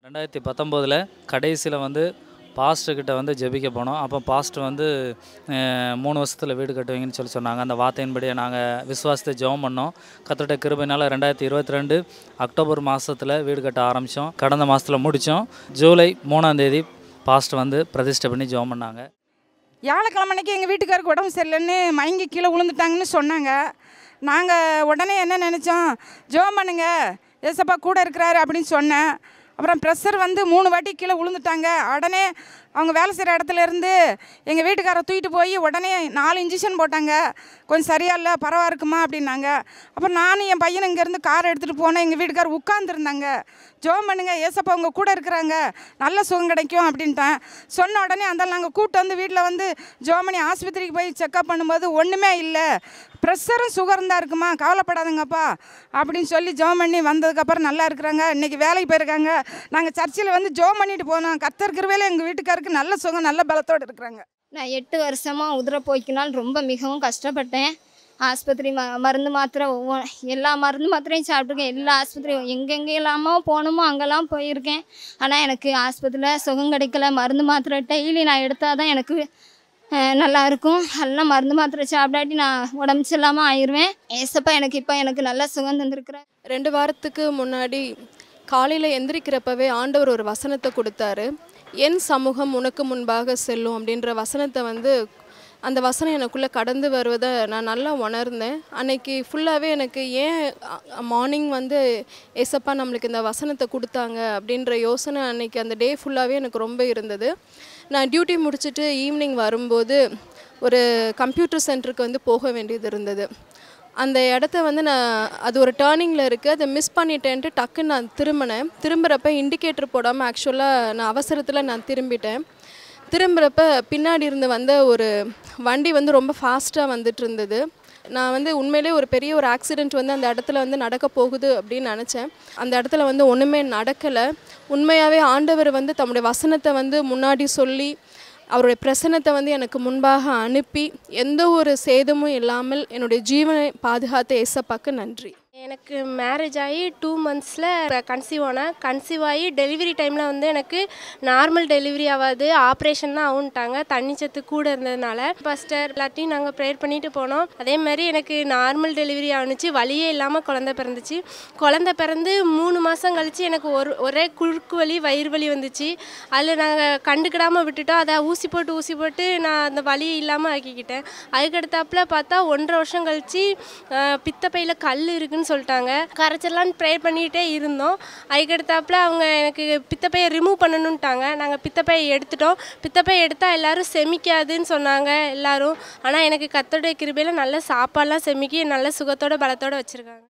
2019 கடைசியில் வந்து பாஸ்டர்கிட்ட வந்து ஜெபிக்க போனோம். அப்போ பாஸ்டர் வந்து 3 வருஷத்தில் வீடு கட்டுவீங்கன்னு சொன்னாங்க. அந்த வார்த்தையின்படியே நாங்கள் விசுவாசத்தை ஜெபம் பண்ணோம். கர்த்தருடைய கிருபையினால் 2022 அக்டோபர் மாதத்தில் வீடு கட்ட ஆரம்பித்தோம். கடந்த மாதத்தில் முடித்தோம். ஜூலை 3ஆம் தேதி பாஸ்டர் வந்து பிரதிஷ்டை பண்ணி ஜெபம் பண்ணாங்க. வியாழக்கிழமை அன்னைக்கு எங்கள் வீட்டுக்காருக்கு உடம்பு சரியில்லைன்னு மயங்கி கீழே விழுந்துட்டாங்கன்னு சொன்னாங்க. நாங்கள் உடனே என்ன நினச்சோம், ஜெபம் பண்ணுங்க, ஏசப்பா கூட இருக்கிறாரு அப்படின்னு சொன்னேன். அப்புறம் ப்ரெஷர் வந்து 3 வாட்டி கீழே விழுந்துட்டாங்க. உடனே அவங்க வேலை செய்கிற இடத்துல இருந்து எங்கள் வீட்டுக்காரை தூக்கிட்டு போய் உடனே 4 இன்ஜெக்ஷன் போட்டாங்க. கொஞ்சம் சரியா இல்லை, பரவாயில்ல இருக்குமா அப்படின்னாங்க. அப்புறம் நானும் என் பையனை இங்கேருந்து காரை எடுத்துகிட்டு போனேன். எங்கள் வீட்டுக்காரர் உட்காந்துருந்தாங்க. ஜெபம் பண்ணுங்க, ஏசப்பா அவங்க கூட இருக்கிறாங்க, நல்ல சுகம் கிடைக்கும் அப்படின்ட்டேன். சொன்ன உடனே அந்த நாங்கள் கூப்பிட்டு வந்து வீட்டில் வந்து ஜெபம் பண்ணி ஆஸ்பத்திரிக்கு போய் செக்அப் பண்ணும்போது ஒன்றுமே இல்லை, ப்ரெஷரும் சுகரும் தான் இருக்குமா, கவலைப்படாதுங்கப்பா அப்படின்னு சொல்லி ஜெபம் பண்ணி வந்ததுக்கப்புறம் நல்லா இருக்கிறாங்க. இன்றைக்கி வேலைக்கு போயிருக்காங்க. நாங்கள் சர்ச்சில் வந்து ஜெபம் பண்ணிட்டு போனோம். கர்த்தர் கிருபையில எங்கள் வீட்டுக்காருக்கு நல்ல சுகம், நல்ல பலத்தோடு இருக்கிறாங்க. நான் 8 வருஷமாக உதிரை போய்க்கினால் ரொம்ப மிகவும் கஷ்டப்பட்டேன். ஆஸ்பத்திரி மருந்து மாத்திரை எல்லா மருந்து மாத்திரையும் சாப்பிட்ருக்கேன். எல்லா ஆஸ்பத்திரியும் எங்கெங்கெல்லாமோ போகணுமோ அங்கெல்லாம் போயிருக்கேன். ஆனால் எனக்கு ஆஸ்பத்திரியில் சுகம் கிடைக்கல. மருந்து மாத்திரை டெய்லி நான் எடுத்தால் தான் எனக்கு நல்லாயிருக்கும். எல்லாம் மருந்து மாத்திரை சாப்பிடாட்டி நான் உடம்பு சரியில்லாமல் ஆயிடுவேன். ஏசப்பா எனக்கு நல்ல சுகம் தந்திருக்கிறேன். 2 வாரத்துக்கு முன்னாடி காலையில் எந்திரிக்கிறப்பவே ஆண்டவர் ஒரு வசனத்தை கொடுத்தாரு. என் சமூகம் உனக்கு முன்பாக செல்லும் அப்படின்ற வசனத்தை வந்து அந்த வசனம் எனக்குள்ளே கடந்து வருவதை நான் நல்லா உணர்ந்தேன். அன்னைக்கு ஃபுல்லாகவே எனக்கு ஏன் மார்னிங் வந்து ஏசப்பா நம்மளுக்கு இந்த வசனத்தை கொடுத்தாங்க அப்படின்ற யோசனை அன்னைக்கு அந்த டே ஃபுல்லாகவே எனக்கு ரொம்ப இருந்தது. நான் டியூட்டி முடிச்சுட்டு ஈவினிங் வரும்போது ஒரு கம்ப்யூட்டர் சென்டருக்கு வந்து போக வேண்டியது இருந்தது. அந்த இடத்த வந்து அது ஒரு டேர்னிங்கில் இருக்குது, அதை மிஸ் பண்ணிட்டேன்ட்டு டக்குன்னு நான் திரும்புகிறப்ப இண்டிகேட்டர் போடாமல் ஆக்சுவலாக நான் அவசரத்தில் நான் திரும்பிட்டேன். திரும்புகிறப்ப பின்னாடி இருந்து வந்த ஒரு வண்டி வந்து ரொம்ப ஃபாஸ்ட்டாக வந்துட்டு இருந்தது. நான் வந்து உண்மையிலே ஒரு பெரிய ஒரு ஆக்சிடெண்ட் வந்து அந்த இடத்துல வந்து நடக்க போகுது அப்படின்னு நினச்சேன். அந்த இடத்துல வந்து ஒன்றுமே நடக்கலை. உண்மையாகவே ஆண்டவர் வந்து தம்முடைய வசனத்தை வந்து முன்னாடி சொல்லி அவருடைய பிரசன்னத்தை வந்து எனக்கு முன்பாக அனுப்பி எந்த ஒரு சேதமும் இல்லாமல் என்னுடைய ஜீவனை பாதுகாத்த ஏசப்பாக்கு நன்றி. எனக்கு மேரேஜ் ஆகி 2 மந்த்ஸில் கன்சீவ் ஆனேன். கன்சீவ் ஆகி டெலிவரி டைமில் வந்து எனக்கு நார்மல் டெலிவரி ஆகாது, ஆப்ரேஷன் தான் ஆகுன்ட்டாங்க. தண்ணிச்சத்து கூட இருந்ததுனால ஃபஸ்ட்டர் எல்லாத்தையும் நாங்கள் ப்ரேயர் பண்ணிட்டு போனோம். அதே மாதிரி எனக்கு நார்மல் டெலிவரி ஆணுச்சு, வலியே இல்லாமல் குழந்தை பிறந்துச்சு. குழந்தை பிறந்து 3 மாதம் கழித்து எனக்கு ஒரே குறுக்கு வலி, வயிறு வலி வந்துச்சு. அதில் நாங்கள் கண்டுக்கிடாமல் விட்டுட்டோம். அதை ஊசி போட்டு நான் அந்த வலியை இல்லாமல் ஆக்கிக்கிட்டேன். அதுக்கடுத்தாப்பில் பார்த்தா 1.5 வருஷம் கழித்து பித்தப்பையில் கல் இருக்குன்னு சொல்லிட்டாங்க. கரைச்சலான்னு ப்ரே பண்ணிகிட்டே இருந்தோம். அதுக்கடுத்தாப்புல அவங்க எனக்கு பித்தப்பையை ரிமூவ் பண்ணணுன்ட்டாங்க. நாங்கள் பித்தப்பையை எடுத்துட்டோம். பித்தப்பையை எடுத்தால் எல்லோரும் செமிக்காதுன்னு சொன்னாங்க எல்லோரும். ஆனால் எனக்கு கர்த்தருடைய கிருபையில் நல்ல சாப்பாடெலாம் செமிக்கி நல்ல சுகத்தோட பலத்தோடு வச்சுருக்காங்க.